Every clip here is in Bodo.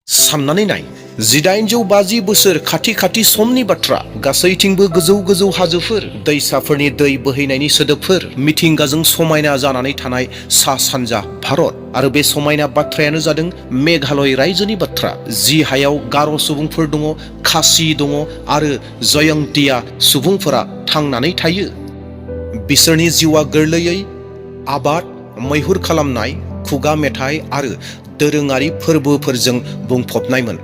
साननानै नाय 1850 बोसोर खाथि समनि बाथ्रा। गासैथिंबो गोजौ गोजौ हाजोफोर, दैसाफोरनि दै बोहैनायनि सोदोबफोर, मिथिंगाजों समायना जानानै थानाय सा सानजा भारत। आरो बे समायना बाथ्रायानो जादों मेघालय रायजोनि बाथ्रा, जि हायाव गार' सुबुंफोर दङ, खासि दङ आरो जयंतिया सुबुंफोरा थांनानै थायो। बिसोरनि जिउआ गोरलैयै आबाद, मैहुर खालामनाय, खुगा मेथाइ आरो दोरोङारि फोरबोफोरजों बुंफबनायमोन।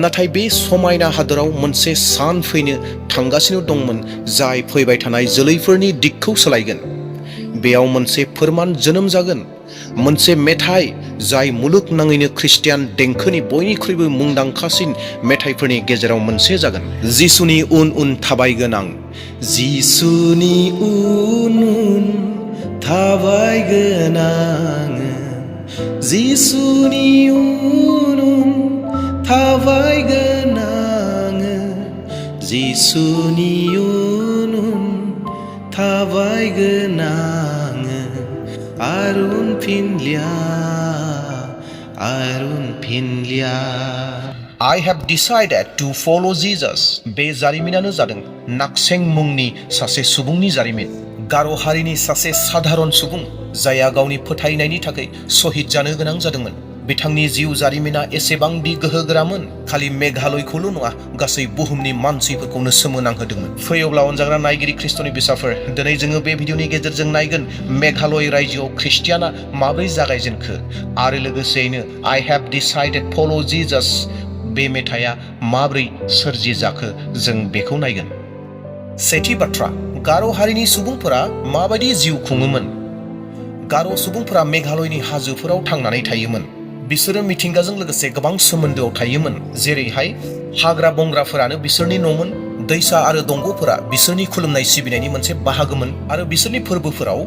नाथाय बे समायना हादोराव मोनसे सान फैनो थांगासिनो दंमोन जाय फैबाय थानाय जोलैफोरनि दिगखौ सोलायगोन। बेयाव मोनसे फोरमान जोनोम जागोन, मोनसे मेथाइ जाय मुलुगनाङैनो खृष्टियान देंखोनि बयनिख्रुइबो मुंदांखासिन मेथाइफोरनि गेजेराव मोनसे जागोन। जिसुनि उन उन थाबायगोन आं, जिसुनि उन उन थाबायगोन आङो, जिसुनि उन उन थाबायगोन आङो, जिसुनि उन उन थाबायगोन आङो, आरो उनफिनलिया, आरो उनफिनलिया। I have decided to follow Jesus. बे जारिमिनानो जादों नाक्सें मुंनि सासे सुबुंनि जारिमिन। गार' हारिनि सासे साधारन सुबुं जायहा गावनि फोथायनायनि थाखाय शहीद जानो गोनां जादोंमोन। बिथांनि जिउ जारिमिना एसेबांदि गोहोगोरामोन, खालि मेघालयखौल' नङा, गासै बुहुमनि मानसिफोरखौनो सोमोनांहोदोंमोन। फै अब्ला अनजाग्रा नायगिरि ख्रिस्ट'नि बिसाफोर, दिनै जोङो बे भिडिअनि गेजेरजों नायगोन मेघालय रायजोआव ख्रिस्टियाना माबोरै जागायजेनखो आरो लोगोसेयैनो I have decided follow Jesus बे मेथाइया माबोरै सोरजिजाखो जों बेखौ नायगोन। सेथि बाथ्रा, गार' हारिनि सुबुंफोरा माबायदि जिउ खुङोमोन। गार' सुबुंफोरा मेघालयनि हाजोफोराव थांनानै थायोमोन। बिसोरो मिथिंगाजों लोगोसे गोबां सोमोन्दोआव थायोमोन, जेरैहाय हाग्रा बंग्राफोरानो बिसोरनि न'मोन, दैसा आरो दंग'फोरा बिसोरनि खुलुमनाय सिबिनायनि मोनसे बाहागोमोन आरो बिसोरनि फोरबोफोराव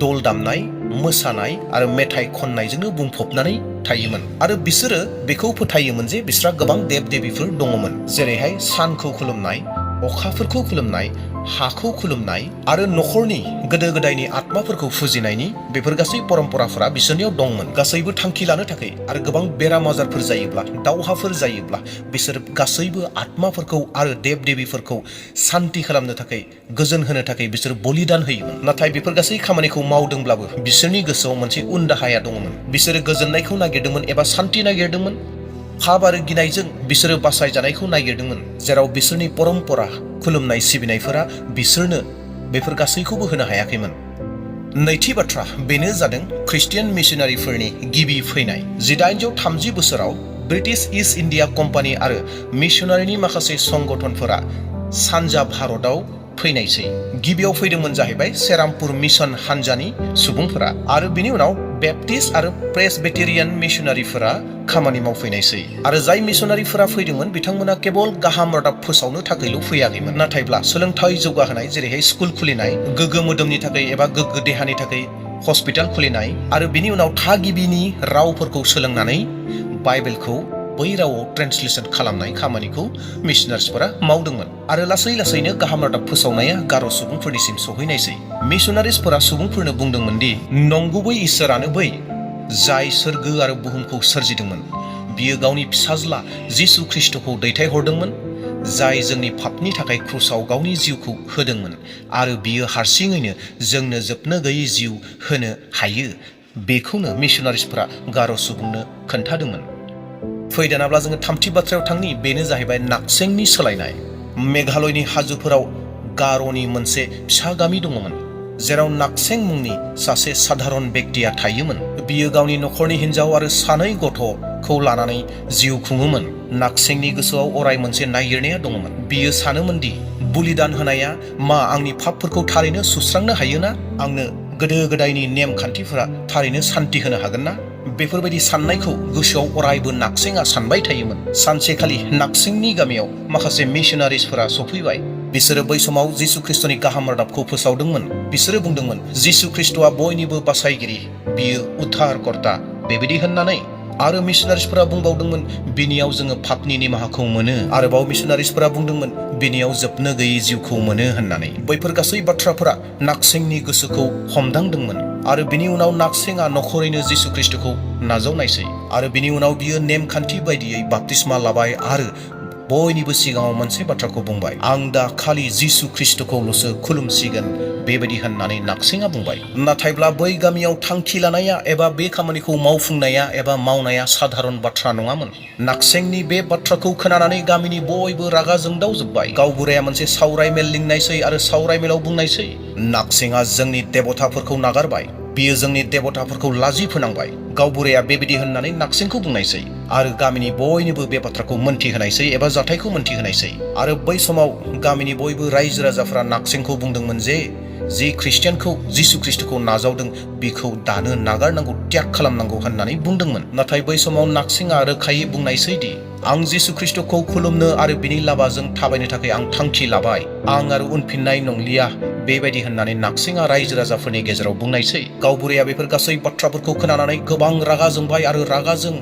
दल दामनाय, मोसानाय आरो मेथाइ खननायजोंनो बुंफबनानै थायोमोन। आरो बिसोरो बेखौ फोथायोमोन जे बिस्रा गोबां देब देबीफोर दङमोन, जेरैहाय सानखौ खुलुमनाय, अखाफोरखौ खुलुमनाय, हाखौ खुलुमनाय आरो न'खरनि गोदो गोदायनि आत्माफोरखौ फुजिनायनि बेफोर गासै परम्पराफोरा बिसोरनियाव दंमोन। गासैबो थांखि लानो थाखाय आरो गोबां बेराम आजारफोर जायोब्ला, दावहाफोर जायोब्ला बिसोर गासैबो आत्माफोरखौ आरो देब देबीफोरखौ सान्ति खालामनो थाखाय, गोजोन होनो थाखाय बिसोर बलिदान होयोमोन। नाथाय बेफोर गासै खामानिखौ मावदोंब्लाबो बिसोरनि गोसोआव मोनसे उनदाहाया दङमोन। बिसोरो गोजोननायखौ नागिरदोंमोन एबा सान्ति नागिरदोंमोन। पाप आरो गिनायजों बिसोरो बासायजानायखौ नागिरदोंमोन, जेराव बिसोरनि परम्परा खुलुमनाय सिबिनायफोरा बिसोरनो बेफोर गासैखौबो होनो हायाखैमोन। नैथि बाथ्रा, बेनो जादों खृस्टियान मिशनारिफोरनि गिबि फैनाय। 1830 बोसोराव ब्रिटिश इस्ट इन्डिया कम्पानि आरो मिशनारिनि माखासे संगठनफोरा सानजा भारतआव फैनायसै। गिबियाव फैदोंमोन जाहैबाय सेरामपुर मिशन हानजानि सुबुंफोरा, आरो बिनि उनाव बेप्टिस्ट आरो प्रेसबिटेरियान मिशनारिफोरा खामानि मावफैनायसै। आरो जाय मिशनारिफोरा फैदोंमोन बिथांमोना केवल गाहाम रादाब फोसावनो थाखायल' फैयाखैमोन, नाथायब्ला सोलोंथाइ जौगाहोनाय, जेरैहाय स्कुल खुलिनाय, गोग्गो मोदोमनि थाखाय एबा गोग्गो देहानि थाखाय हस्पिटाल खुलिनाय, आरो बिनि उनाव थागिबिनि रावफोरखौ सोलोंनानै बाइबेलखौ बै रावआव ट्रेन्सलेसन खालामनाय खामानिखौ मिशनारिसफोरा मावदोंमोन। आरो लासै लासैनो गाहाम रादाब फोसावनाया गार' सुबुंफोरनिसिम सौहैनायसै। मिशनारिसफोरा सुबुंफोरनो बुंदोंमोन दि नंगुबै इसोरानो बै जाय सोरगो आरो बुहुमखौ सोरजिदोंमोन। बियो गावनि फिसाज्ला जिसु ख्रिस्ट'खौ दैथायहरदोंमोन, जाय जोंनि पापनि थाखाय क्रुसाव गावनि जिउखौ होदोंमोन, आरो बियो हारसिङैनो जोंनो जोबनो गैयै जिउ होनो हायो। बेखौनो मिशनारिसफोरा गार' सुबुंनो खोन्थादोंमोन। फै दानाब्ला जोङो थामथि बाथ्रायाव थांनि, बेनो जाहैबाय नाक्सेंनि सोलायनाय। मेघालयनि हाजोफोराव गार'नि मोनसे फिसा गामि दङमोन, जेराव नाक्सें मुंनि सासे साधारन बेक्तिया थायोमोन। बियो गावनि न'खरनि हिन्जाव आरो 2 गथ'खौ लानानै जिउ खुङोमोन। नाक्सेंनि गोसोआव अराय मोनसे नागिरनाया दङमोन। बियो सानोमोन दि बलिदान होनाया मा आंनि पापफोरखौ थारैनो सुस्रांनो हायोना? आंनो गोदो गोदायनि नेम खान्थिफोरा थारैनो सान्ति होनो हागोन ना? बेफोरबायदि साननायखौ गोसोआव अरायबो नाक्सेंआ सानबाय थायोमोन। सानसेखालि नाक्सेंनि गामियाव माखासे मिशनारिसफोरा सफैबाय। बिसोरो बै समाव जिसु ख्रिस्ट'नि गाहाम रादाबखौ फोसावदोंमोन। बिसोरो बुंदोंमन, जिसु ख्रिस्ट'आ बयनिबो बासायगिरि, बियो उद्धारकर्ता बेबायदि होननानै। आरो मिशनारिसफोरा बुंबावदोंमोन, बिनियाव जोङो पापनि निमाहाखौ मोनो। आरोबाव मिशनारिसफोरा बुंदोंमोन, बिनियाव जोबनो गैयै जिउखौ मोनो होननानै। बैफोर गासै बाथ्राफोरा नाक्सेंनि गोसोखौ हमदांदोंमोन। आरो बिनि उनाव नाक्सेंआ नखरैनो जिसु ख्रिस्टखौ नाजावनायसै आरो बिनि उनाव बियो नेमखान्थि बायदियै बाप्तिस्मा लाबाय आरो बयनिबो सिगाङाव मोनसे बाथ्राखौ बुंबाय, आं दा खालि जिसु ख्रिस्टखौल'सो खुलुमसिगोन बेबायदि होननानै नाक्सेंआ बुंबाय। नाथायब्ला बै गामियाव थांखि लानाया एबा बे खामानिखौ मावफुंनाया एबा मावनाया साधारन बाथ्रा नङामोन। नाक्सेंनि बे बाथ्राखौ खोनानानै गामिनि बयबो रागा जोंदावजोब्बाय। गावबुराया मोनसे सावराय मेल लिंनायसै आरो सावराय मेलाव बुंनायसै, नाक्सेंआ जोंनि देबताफोरखौ नागारबाय, बियो जोंनि देबताफोरखौ लाजि फोनांबाय। गावबुराया बेबायदि होननानै नाक्सेंखौ बुंनायसै आरो गामिनि बयनोबो बे बाथ्राखौ मोनथिहोनायसै एबा जाथायखौ मोनथिहोनायसै। आरो बै समाव गामिनि बयबो रायजो राजाफ्रा नाक्सेंखौ बुंदोंमोन जे जि ख्रिस्टियानखौ जिसु ख्रिस्टखौ नाजावदों बिखौ दानो नागारनांगौ, त्याग खालामनांगौ होननानै बुंदोंमोन। नाथाय बै समाव नाक्सेंआ रोखायै बुंनायसैदि आं जिसु ख्रिस्टखौ खुलुमनो आरो बिनि लामाजों थाबायनो थाखाय आं थांखि लाबाय, आं आरो उनफिननाय नंलिया बेबायदि होननानै नाक्सेंआ रायजो राजाफोरनि गेजेराव बुंनायसै। गावबुराया बेफोर गासै बाथ्राफोरखौ खोनानानै गोबां रागा जोंबाय आरो रागाजों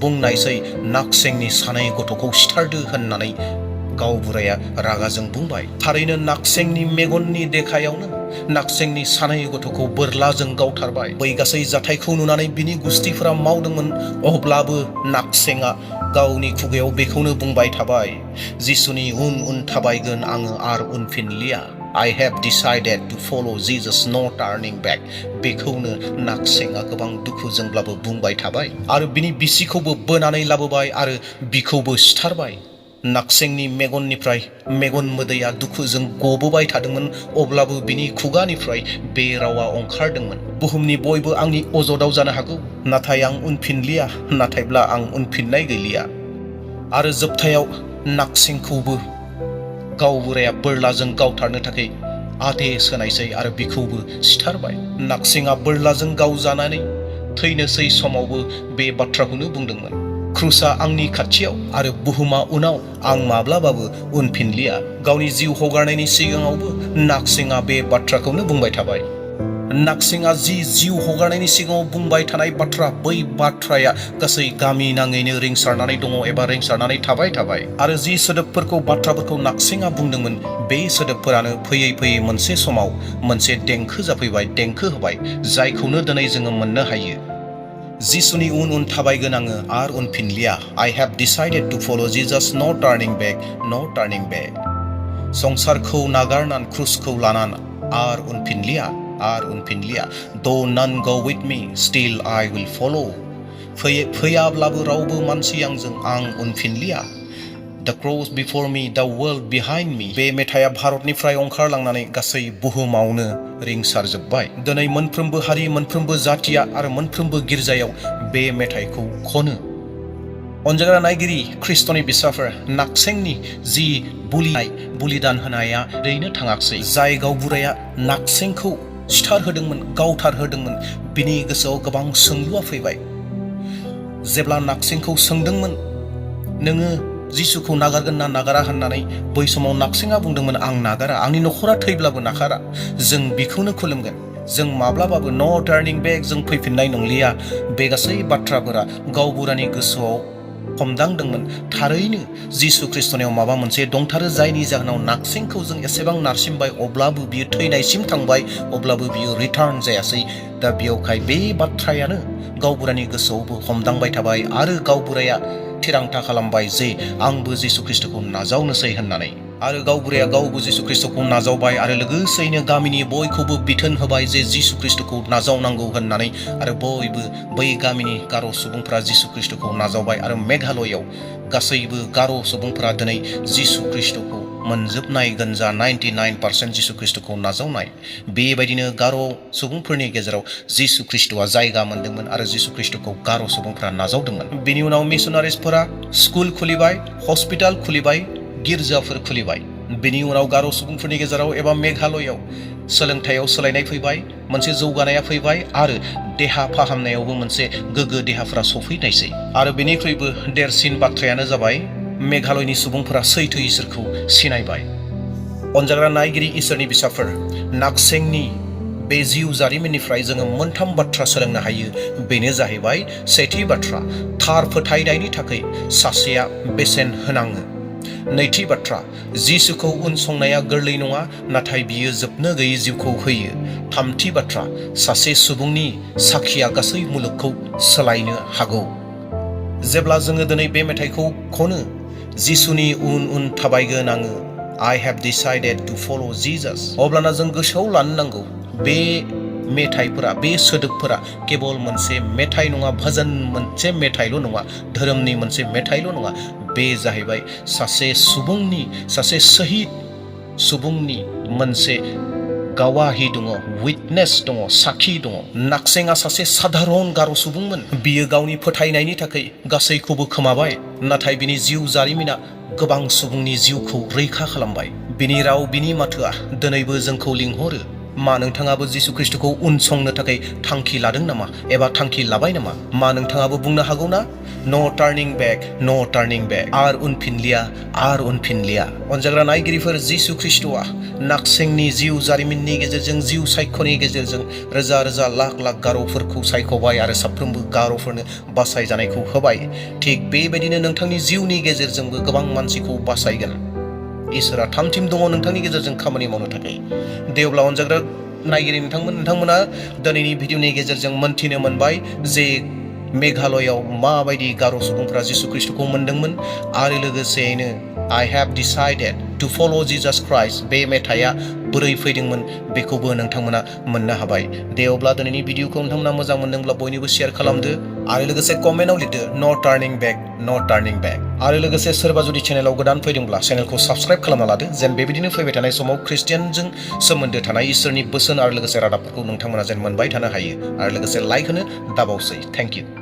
बुंनायसै, नाक्सेंनि सानै गथ'खौ सिथारदो होननानै गावबुराया रागाजों बुंबाय। थारैनो नाक्सेंनि मेगननि देखायावनो नाक्सेंनि सानै गथ'खौ बोरलाजों गावथारबाय। बै गासै जाथायखौ नुनानै बिनि गुस्थिफोरा मावदोंमोन, अब्लाबो नाक्सेंआ गावनि खुगायाव बेखौनो बुंबाय थाबाय, जिसुनि उन उन थाबायगोन आङो आरो उनफिनलिया। I have decided to follow Jesus, no turning back. बेखौनो नाक्सेंआ गोबां दुखुजोंब्लाबो बुंबाय थाबाय आरो बिनि बिसिखौबो बोनानै लाबोबाय आरो बिखौबो सिथारबाय। नाक्सेंनि मेगननिफ्राय मेगन मोदैया दुखुजों गबोबाय थादोंमोन, अब्लाबो बिनि खुगानिफ्राय बे रावा ओंखारदोंमोन, बुहुमनि बयबो आंनि अजदाव जानो हागौ, नाथाय आं उनफिनलिया, नाथायब्ला आं उनफिननाय गैलिया। आरो जोबथायाव नाक्सेंखौबो गावबुराया बोरलाजों गावथारनो थाखाय आदेश होनायसै आरो बिखौबो सिथारबाय। नाक्सेंआ बोरलाजों गावजानानै थैनोसै समावबो बे बाथ्राखौनो बुंदोंमोन, क्रुसआ आंनि खाथियाव आरो बुहुमा उनाव, आं माब्लाबाबो उनफिनलिया। गावनि जिउ हगारनायनि सिगाङावबो नाक्सेंआ बे बाथ्राखौनो बुंबाय थाबाय। नाक्सेंआ जि जिउ हगारनायनि सिगाङाव बुंबाय थानाय बाथ्रा, बै बाथ्राया गासै गामि नाङैनो रिंसारनानै दङ एबा रिंसारनानै थाबाय आरो जि बाथ्राफोरखौ नाक्सेंआ बुंदोंमोन, बे सोदोबफोरानो फैयै फैयै मोनसे समाव मोनसे देंखो जाफैबाय, देंखो होबाय, जायखौनो दिनै जोङो मोननो हायो, जिसुनि उन उन थाबायगोन आङो आरो उनफिनलिया। I have decided to follow Jesus, no turning back, no turning back. संसारखौ नागारनान क्रुसखौ लानान आरो उनफिनलिया। Though none go with me, still I will follow. फैयाब्लाबो रावबो मानसि आंजों, आं उनफिनलिया। The cross before me, the world behind me. बे मेथाइया भारतनिफ्राय ओंखारलांनानै गासै बुहुमावनो रिंसारजोब्बाय। दिनै मोनफ्रोमबो हारि, मोनफ्रोमबो जातिया आरो मोनफ्रोमबो गिर्जायाव बे मेथाइखौ खनो। अनजाग्रा नायगिरि ख्रिस्ट'नि बिसाफोर, नाक्सेंनि जि बुलिदान होनाया ओरैनो थाङाखसै। जाय गावबुराया नाक्सेंखौ सिथारहोदोंमोन, गावथारहोदोंमोन, बिनि गोसोआव गोबां सोंलुआ फैबाय। जेब्ला नाक्सेंखौ सोंदोंमोन, नोङो जिसुखौ नागारगोन ना नागारा होननानै, बै समाव नाक्सेंआ बुंदोंमोन, आं नागारा, आंनि नखरा थैब्लाबो नागारा, जों बिखौनो खुलुमगोन, जों माब्लाबाबो नो टार्निं बेक, जों फैफिननाय नंलिया। बे गासै बाथ्राफोरा गावबुरानि गोसोआव हमदांदोंमोन, थारैनो जिसु ख्रिस्ट'नियाव माबा मोनसे दंथारो, जायनि जाहोनाव नाक्सेंखौ जों एसेबां नारसिमबाय, अब्लाबो बियो थैनायसिम थांबाय, अब्लाबो बियो रिटार्न जायासै। दा बेयावहाय बे बाथ्रायानो गावबुरानि गोसोआवबो हमदांबाय थाबाय आरो गावबुराया थिरांथा खालामबाय जे आंबो जिसु ख्रिस्टखौ नाजावनोसै होननानै। आरो गावबुराया गावबो जिसु ख्रिस्टखौ नाजावबाय आरो लोगोसेयैनो गामिनि बयखौबो बिथोन होबाय जे जिसु ख्रिस्टखौ नाजावनांगौ होननानै। आरो बयबो बै गामिनि गार' सुबुंफोरा जिसु ख्रिस्टखौ नाजावबाय आरो मेघालयआव गासैबो गार' सुबुंफोरा दिनै जिसु ख्रिस्टखौ मोनजोबनाय गोनजा 99% जिसु ख्रिस्टखौ नाजावनाय। बेबायदिनो गार' सुबुंफोरनि गेजेराव जिसु ख्रिस्टआ जायगा मोनदोंमोन आरो जिसु ख्रिस्टखौ गार' सुबुंफोरा नाजावदोंमोन। बिनि उनाव मिशनारिसफोरा स्कुल खुलिबाय, हस्पिटाल खुलिबाय, गिर्जाफोर खुलिबाय। बिनि उनाव गार' सुबुंफोरनि गेजेराव एबा मेघालयआव सोलोंथायाव सोलायनाय फैबाय, मोनसे जौगानाया फैबाय आरो देहा फाहामनायावबो मोनसे गोग्गो देहाफोरा सफैनायसै। आरो बेनिख्रुइबो देरसिन बाथ्रायानो जाबाय मेघालयनि सुबुंफोरा सैथो इसोरखौ सिनायबाय। अनजाग्रा नायगिरि इसोरनि बिसाफोर, नाक्सेंनि बे जिउ जारिमिननिफ्राय जोङो मोनथाम बाथ्रा सोलोंनो हायो। बेनो जाहैबाय, सेथि बाथ्रा, थार फोथायनायनि थाखाय सासेया बेसेन होनाङो। नैथि बाथ्रा, जिसुखौ उनसंनाया गोरलै नङा, नाथाय बियो जोबनो गैयै जिउखौ होयो। थामथि बाथ्रा, सासे सुबुंनि साखिया गासै मुलुगखौ सोलायनो हागौ। जेब्ला जोङो दिनै बे मेथाइखौ खनो, जिसुनि उन उन थाबायगोन आङो, I have decided to follow Jesus, अब्लाना जों गोसोआव लानो नांगौ बे मेथाइफोरा, बे सोदोबफोरा केबल मोनसे मेथाइ नङा, भजन मोनसे मेथाइल' नङा, धोरोमनि मोनसे मेथाइल' नङा, बे जाहैबाय सासे सुबुंनि, सासे शहीद सुबुंनि मोनसे गावाहि दङ, उइटनेस दङ, साखि दङ। नाक्सेंआ सासे साधारन गार' सुबुंमोन। बियो गावनि फोथायनायनि थाखाय गासैखौबो खोमाबाय, नाथाय बिनि जिउ जारिमिना गोबां सुबुंनि जिउखौ रैखा खालामबाय। बिनि राव, बिनि माथोआ दिनैबो जोंखौ लिंहरो। मा नोंथाङाबो जिसु ख्रिस्टखौ उनसंनो थाखाय थांखि लादों नामा, एबा थांखि लाबाय नामा? मा नोंथाङाबो बुंनो हागौ ना, नो टार्निं बेक, नो टार्निं बेक, आर उनफिनलिया, आर उनफिनलिया। अनजाग्रा नायगिरिफोर, जिसु ख्रिस्टआ नाक्सेंनि जिउ जारिमिननि गेजेरजों, जिउ सायख'नि गेजेरजों रोजा रोजा लाख लाख गार'फोरखौ सायख'बाय आरो साफ्रोमबो गार'फोरनो बासायजानायखौ होबाय। थिग बेबायदिनो नोंथांनि जिउनि गेजेरजोंबो गोबां मानसिखौ बासायगोन। इसोरा थामथिम दङ नोंथांनि गेजेरजों खामानि मावनो थाखाय। दे अब्ला अनजाग्रा नायगिरि नोंथांमोना दिनैनि भिडिअनि गेजेरजों मोनथिनो मोनबाय जे मेघालयआव माबायदि गार' सुबुंफ्रा जिसु ख्रिस्टखौ मोनदोंमोन, आरो लोगोसेयैनो I have decided to follow Jesus Christ, बे मेथाइआ बोरै फैदोंमोन बेखौबो नोंथांमोना मोननो हाबाय। दे अब्ला दिनैनि भिडिअखौ नोंथांमोना मोजां मोनदोंब्ला बयनिबो शेयार खालामदो, आरो लोगोसे कमेन्टआव लिरदो नो टार्निं बेक, नो टार्निं बेक। आरो लोगोसे सोरबा जुदि चेनेलाव गोदान फैदोंब्ला चेनेलखौ साबस्क्राइब खालामना लादो, जेन बेबायदिनो फैबाय थानाय समाव ख्रिस्टियानजों सोमोन्दो थानाय इसोरनि बोसोन आरो लोगोसे रादाबफोरखौ नोंथांमोना जेन मोनबाय थानो हायो। आरो लोगोसे लाइक होनो दाबावसै। Thank you.